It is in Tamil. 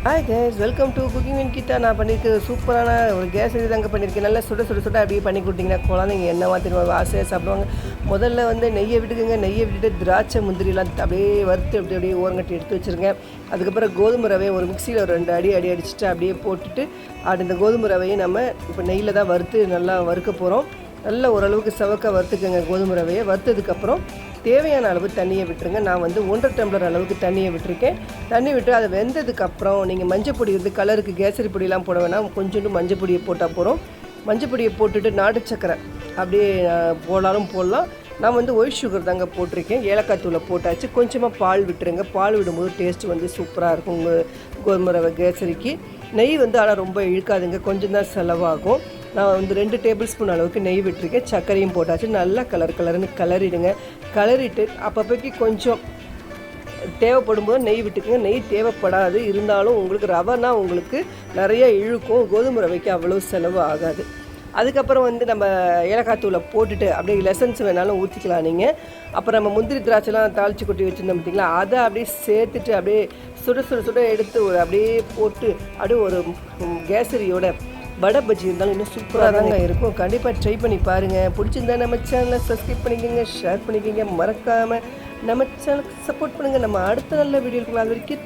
Hi guys, welcome to cooking with Geetha. நான் பண்ணியிருக்க சூப்பரான ஒரு கேஸ் இது தாங்க பண்ணியிருக்கேன். நல்லா சுட சுட சுட அப்படியே பண்ணி கொடுத்தீங்கன்னா குழந்தைங்க என்னவா தெரியும் ஆசையாக சாப்பிடுவாங்க. முதல்ல நெய்யை விட்டுக்குங்க. நெய்யை விட்டுட்டு திராட்சை முந்திரிலாம் அப்படியே வறுத்து அப்படியே ஓரங்கட்டி எடுத்து வச்சுருங்க. அதுக்கப்புறம் கோதுமை ரவையை ஒரு மிக்சியில் ஒரு 2 அடி அடிச்சுட்டு அப்படியே போட்டுட்டு இந்த கோதுமை ரவையை நம்ம இப்போ நெய்யில் தான் வறுத்து நல்லா வறுக்க போகிறோம். நல்லா ஓரளவுக்கு செவக்க வறுத்துக்கோங்க. கோதுமை ரவையை வறுத்ததுக்கப்புறம் தேவையான அளவு தண்ணியை விட்டுருங்க. நான் 1.5 டம்ளர் அளவுக்கு தண்ணியை விட்டுருக்கேன். தண்ணி விட்டு அதை வெந்ததுக்கப்புறம் நீங்கள் மஞ்சள் பொடி கலருக்கு கேசரி பொடியெலாம் போட வேணாம். கொஞ்சோண்டு மஞ்சள் பொடியை போட்டால் போகிறோம். மஞ்சள் பொடியை போட்டுட்டு நாட்டு சக்கரை அப்படியே போடலாம். நான் ஒயிட் சுகர் தாங்க போட்டிருக்கேன். ஏலக்காய் தூளை போட்டாச்சு. கொஞ்சமாக பால் விட்டுருங்க. பால் விடும்போது டேஸ்ட்டு சூப்பராக இருக்கும் உங்கள் கோதுமை ரவை கேசரிக்கு. நெய் ஆனால் ரொம்ப இழுக்காதுங்க, கொஞ்சம் தான் செலவாகும். நான் 2 டேபிள் ஸ்பூன் அளவுக்கு நெய் விட்டுருக்கேன். சர்க்கரையும் போட்டாச்சு. நல்லா கலர்னு கிளறிடுங்க. கிளறிட்டு அப்பப்போக்கி கொஞ்சம் தேவைப்படும் போது நெய் விட்டுக்குங்க. நெய் தேவைப்படாது இருந்தாலும் உங்களுக்கு ரவைனா உங்களுக்கு நிறைய இழுக்கும். கோதுமை ரவைக்கு அவ்வளோ செலவு ஆகாது. அதுக்கப்புறம் நம்ம ஏலக்காய் தூளை போட்டுட்டு அப்படியே லெசன்ஸ் வேணாலும் ஊற்றிக்கலாம் நீங்கள். அப்புறம் நம்ம முந்திரி திராட்சைலாம் தாளித்து கொட்டி வச்சுருந்தோம் பார்த்திங்களா, அதை அப்படியே சேர்த்துட்டு அப்படியே சுட எடுத்து அப்படியே போட்டு அப்படியே ஒரு கேசரியோட வடை பஜ்ஜி இருந்தாலும் இன்னும் சூப்பராக தாங்க இருக்கும். கண்டிப்பாக ட்ரை பண்ணி பாருங்கள். பிடிச்சிருந்தா நம்ம சேனலை சப்ஸ்கிரைப் பண்ணிக்கோங்க, ஷேர் பண்ணிக்கோங்க. மறக்காமல் நம்ம சேனலுக்கு சப்போர்ட் பண்ணுங்கள். நம்ம அடுத்த நல்ல வீடியோக்கு அது வரைக்கும்